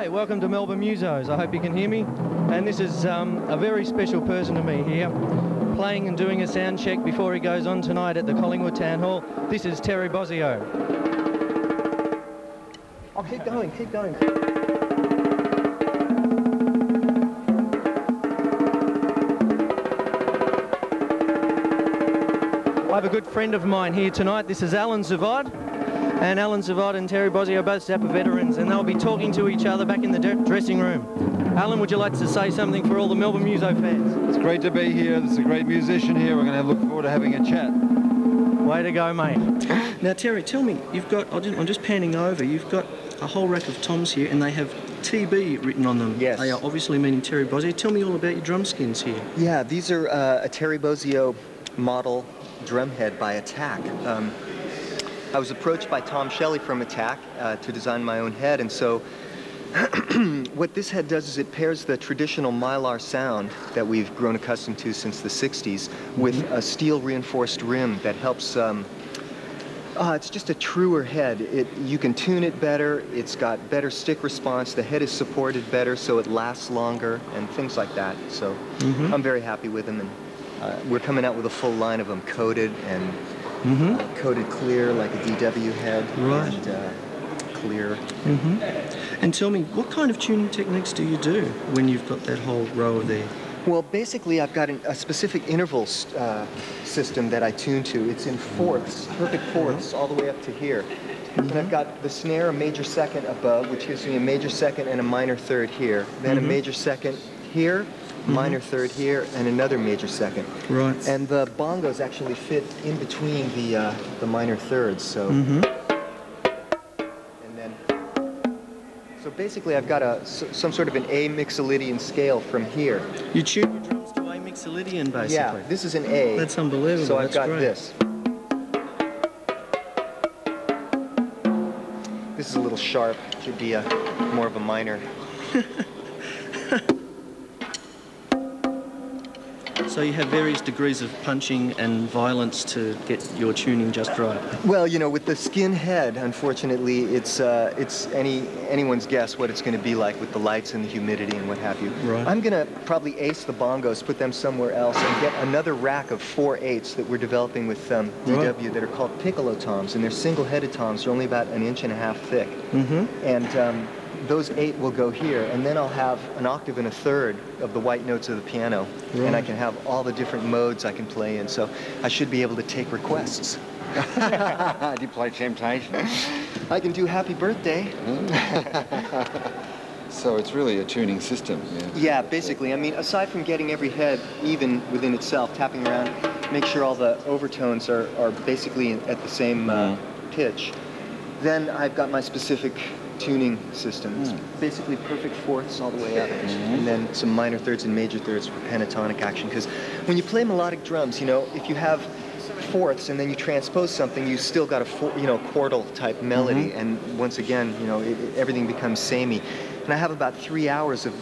Hi, welcome to Melbourne Musos. I hope you can hear me. And this is a very special person to me here, playing and doing a sound check before he goes on tonight at the Collingwood Town Hall. This is Terry Bozzio. Oh, keep going, keep going. I have a good friend of mine here tonight. This is Alan Zavod. And Alan Zavod and Terry Bozzio are both Zappa veterans, and they'll be talking to each other back in the dressing room. Alan, would you like to say something for all the Melbourne Muso fans? It's great to be here. There's a great musician here. We're going to look forward to having a chat. Way to go, mate. Now, Terry, tell me, you've got, I'm just panning over, you've got a whole rack of toms here, and they have TB written on them. Yes. They are obviously meaning Terry Bozzio. Tell me all about your drum skins here. Yeah, these are a Terry Bozzio model drumhead by Attack. I was approached by Tom Shelley from Attack to design my own head, and so what this head does is it pairs the traditional Mylar sound that we've grown accustomed to since the 60s with a steel reinforced rim that helps, it's just a truer head. You can tune it better, it's got better stick response, the head is supported better so it lasts longer, and things like that. So I'm very happy with them, and we're coming out with a full line of them, coated and coated clear like a DW head, right. And clear. And tell me, what kind of tuning techniques do you do when you've got that whole row there? Well, basically I've got a specific interval system that I tune to. It's in fourths, perfect fourths, all the way up to here. And I've got the snare, a major second above, which gives me a major second and a minor third here. Then a major second here, minor third here, and another major second. Right. And the bongos actually fit in between the minor thirds. So, and then, so basically, I've got some sort of an A mixolydian scale from here. You tune your drums to A mixolydian, basically. Yeah, this is an A. That's unbelievable. So I've got great. this. This is a little sharp. Should be more of a minor. So you have various degrees of punching and violence to get your tuning just right. Well, you know, with the skin head, unfortunately, it's anyone's guess what it's going to be like with the lights and the humidity and what have you. Right. I'm going to probably ace the bongos, put them somewhere else, and get another rack of 4/8s that we're developing with DW that are called piccolo toms, and they're single-headed toms. They're only about 1.5 inches thick. And those 8 will go here, and then I'll have an octave and a third of the white notes of the piano, and I can have all the different modes I can play in, so I should be able to take requests. Do you play Temptation? I can do Happy Birthday. So it's really a tuning system. Yeah, basically. I mean, aside from getting every head even within itself, tapping around, make sure all the overtones are basically at the same pitch, then I've got my specific tuning system. It's basically perfect fourths all the way up, and then some minor thirds and major thirds for pentatonic action. Because when you play melodic drums, you know, if you have fourths and then you transpose something, you still got a quartal type melody, and once again, you know, everything becomes samey. And I have about 3 hours of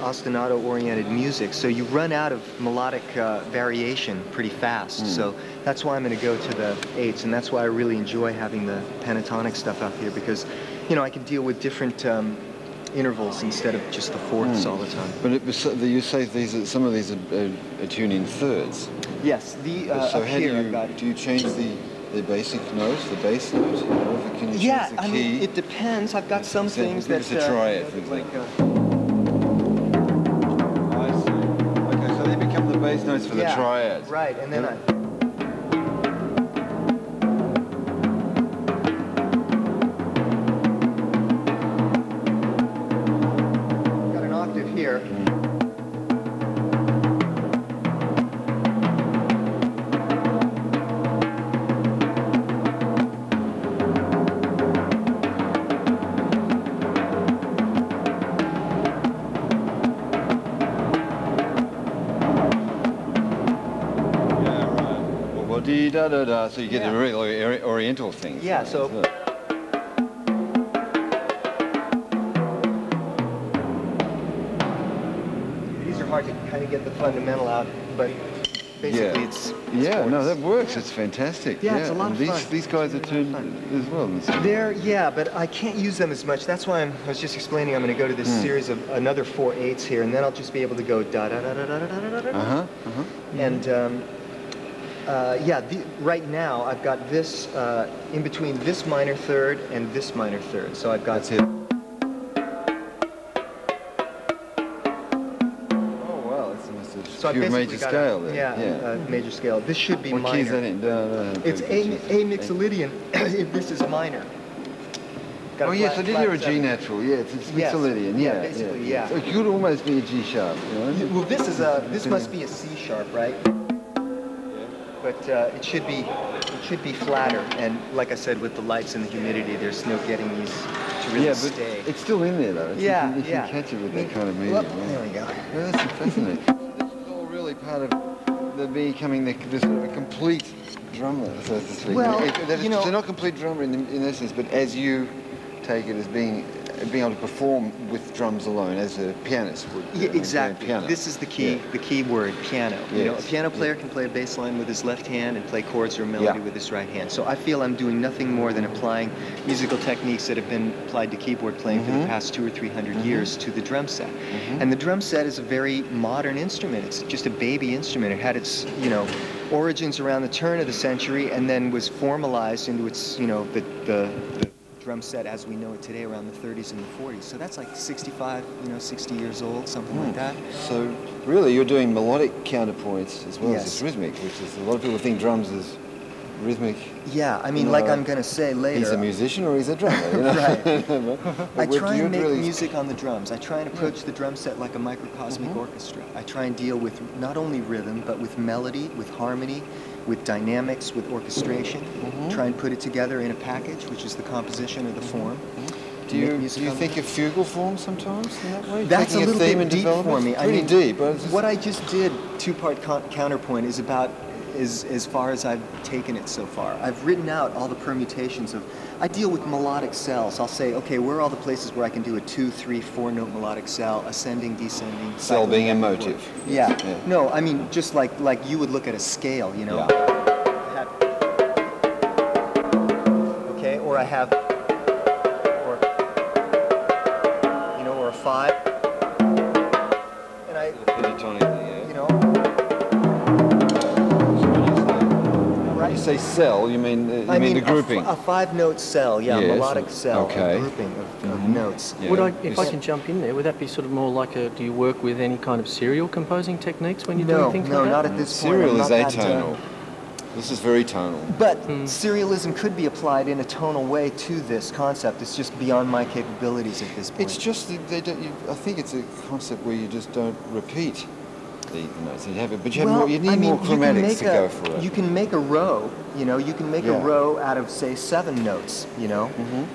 ostinato-oriented music, so you run out of melodic variation pretty fast. So that's why I'm going to go to the 8s, and that's why I really enjoy having the pentatonic stuff out here, because, you know, I can deal with different intervals instead of just the fourths all the time. But you say some of these are tuned in thirds. Yes, so how do you change the basic notes, the bass notes? Can you change the key? I mean, it depends. I've got some things that... Give us a triad, for example. I see. Okay, so they become the bass notes for the triads. Right, and then got an octave here. Da da da. So you get the really oriental things. Yeah. So. These are hard to kind of get the fundamental out, but Basically, yeah. it's Yeah, no, chords. that works. It's fantastic. Yeah, it's a lot of and fun. These guys are tuned as well. Yeah, but I can't use them as much. That's why I was just explaining I'm going to go to this series of another 4 8s here, and then I'll just be able to go da da da da da da da da da. And yeah, right now I've got this in between this minor third and this minor third. So I've got. That's it. So I pure basically major got scale there. Yeah, major scale. This should be What minor. key is that in? No, It's A mixolydian if this is minor. Oh yes, I did hear a G natural. Yeah, it's mixolydian. Yeah, basically, yeah. So it could almost be a G sharp. You know? Well, this must be a C sharp, right? But it should be flatter. And like I said, with the lights and the humidity, there's no getting these to really stay. It's still in there though. You can catch it with that kind of medium. Well, there we go. Yeah, that's fascinating. This is all really part of the becoming the sort of a complete drummer, so to speak. Well, they're not complete drummer in essence, but as you take it as being able to perform with drums alone, as a pianist would. Yeah, exactly. Piano. This is the key word, piano. Yes. You know, a piano player can play a bass line with his left hand and play chords or melody with his right hand. So I feel I'm doing nothing more than applying musical techniques that have been applied to keyboard playing for the past 200 or 300 years to the drum set. And the drum set is a very modern instrument. It's just a baby instrument. It had its, origins around the turn of the century and then was formalized into its, the drum set as we know it today around the 30s and the 40s. So that's like 65, 60 years old, something like that. So really you're doing melodic counterpoints as well as Yes. rhythmic, which is a lot of people think drums is rhythmic. Yeah, I mean, like I'm going to say later. He's a musician or he's a drummer, you know? Right. I try and make really music on the drums. I try and approach the drum set like a microcosmic orchestra. I try and deal with not only rhythm, but with melody, with harmony, with dynamics, with orchestration. Try and put it together in a package, which is the composition or the form. Do you think of fugal forms sometimes in that way? That's Taking a little theme bit and deep development? for me. Pretty deep. But What I just did, two-part counterpoint, is about as far as I've taken it so far. I've written out all the permutations of. I deal with melodic cells. I'll say, okay, where are all the places where I can do a 2, 3, 4 note melodic cell, ascending, descending. Cell being a motive. Yeah. No, I mean just like you would look at a scale, Okay, or I have, or a 5. And I, When you say cell, you mean the grouping? A 5-note cell, Yes. melodic cell, Okay. a grouping of notes. Yeah. If I can jump in there, would that be sort of more like do you work with any kind of serial composing techniques when you're doing things like that? No, not at this point. Serial I'm is not that, atonal. This is very tonal. But serialism could be applied in a tonal way to this concept. It's just beyond my capabilities at this point. It's just I think it's a concept where you just don't repeat the notes. You have it, but you need more chromatics to go for it. You can make a row. You can make a row out of say 7 notes.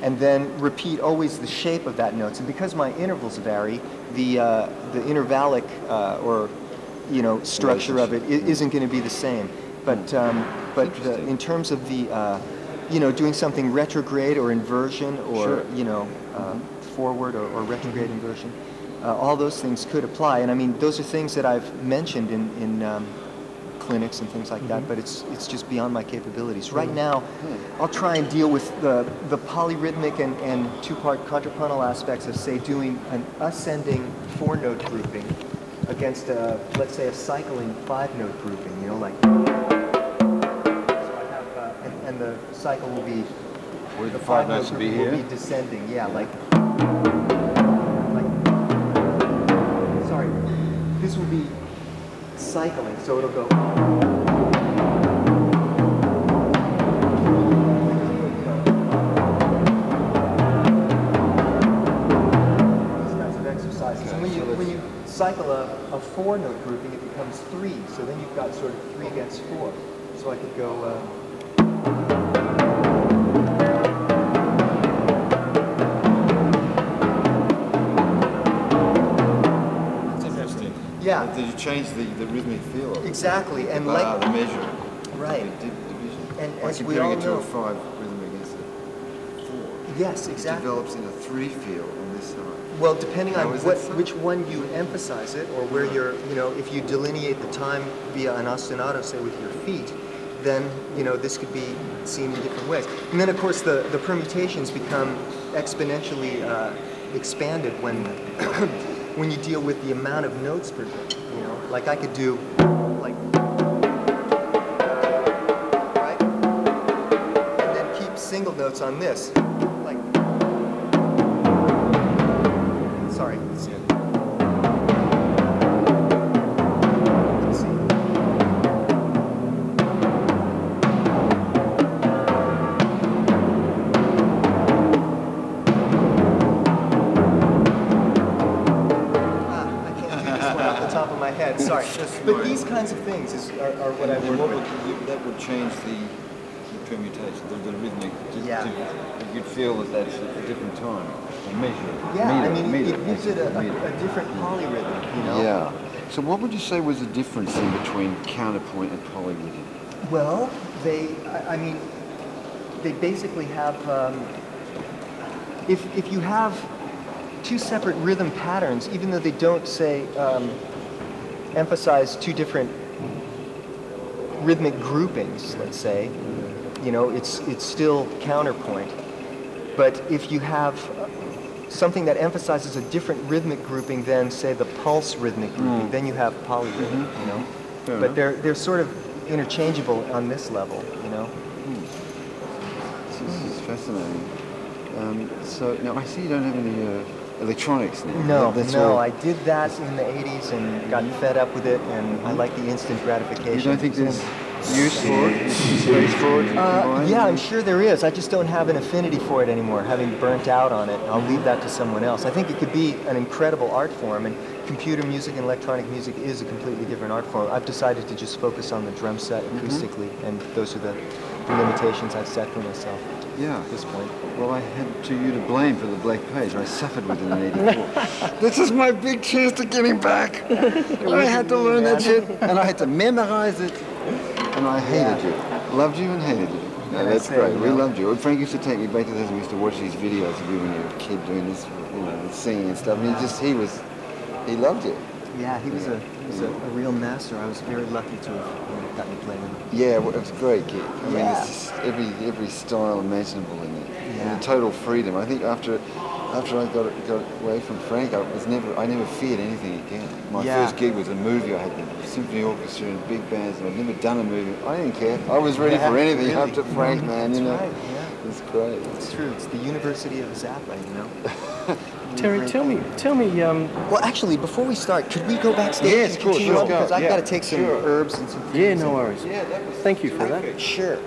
And then repeat always the shape of that notes. And because my intervals vary, the intervallic structure of it isn't going to be the same. But in terms of the doing something retrograde or inversion or forward or retrograde inversion, all those things could apply. And I mean those are things that I've mentioned in clinics and things like that. But it's just beyond my capabilities right now. I'll try and deal with the polyrhythmic and 2-part contrapuntal aspects of say doing an ascending 4-note grouping against let's say a cycling 5-note grouping. And the cycle will be, Where the 5 notes will be here? Will be descending, sorry, this will be cycling, so it'll go. These kinds of exercises. And when you cycle a 4-note grouping, it becomes 3, so then you've got sort of 3 against 4. So I could go. Yeah. Did you change the rhythmic feel of it? Exactly, and the measure. Right. The division. And by as we comparing all it to know, a 5 rhythm against a 4. Yes, exactly. Develops in a 3 feel on this side. Well, depending on which one you Yeah. emphasize it, or where you're, if you delineate the time via an ostinato, say with your feet, then, this could be seen in different ways. And then, of course, the permutations become exponentially expanded when when you deal with the amount of notes per bit. Like I could do, like, right? And then keep single notes on this. Like, sorry. Let's see. Sorry, but these kinds of things are what I work with. That would change the permutation, the rhythmic. Yeah. You'd feel that that's a different time, a measure. Yeah, it gives it a different polyrhythm, Yeah. So what would you say was the difference in between counterpoint and polyrhythm? Well, they basically have, if you have two separate rhythm patterns, even though they don't say, emphasize two different rhythmic groupings, let's say, it's still counterpoint. But if you have something that emphasizes a different rhythmic grouping than, say, the pulse rhythmic grouping, then you have polyrhythm, But they're sort of interchangeable on this level, This is fascinating. So now I see you don't have any electronics No, now. no, I did that in the 80s and got fed up with it, and I like the instant gratification. You don't think there's use for it? Space for it? Yeah, I'm sure there is. I just don't have an affinity for it anymore, having burnt out on it. I'll leave that to someone else. I think it could be an incredible art form, and computer music and electronic music is a completely different art form. I've decided to just focus on the drum set acoustically, and those are the limitations I've set for myself. Yeah. At this point. Well, I had you to blame for the black page. I suffered with it in '84. This is my big chance to get him back. I had to learn that shit, and I had to memorize it, and I hated you. Loved you and hated you. No, that's great. We loved you. Frank used to take me back to this. We used to watch these videos of you when you were a kid doing this, singing and stuff. And he loved you. Yeah, he was a real master. I was very lucky to have gotten to play with him. Yeah, well, it was a great gig. I mean, it's just every style imaginable in it. Yeah. And the total freedom. I think after I got away from Frank, I never feared anything again. My first gig was a movie. I had the symphony orchestra and big bands, and I'd never done a movie. I didn't care. I was ready for anything after Frank, man. That's right. Yeah. It's great. It's true. It's the University of Zappa, Terry, tell me. Well, actually, before we start, could we go backstage? Yes, and of course. continue on? Let's go. Because I've Yeah, got to take some sure. herbs and some. Yeah, no worries. Yeah, that was Thank you for that. Sure.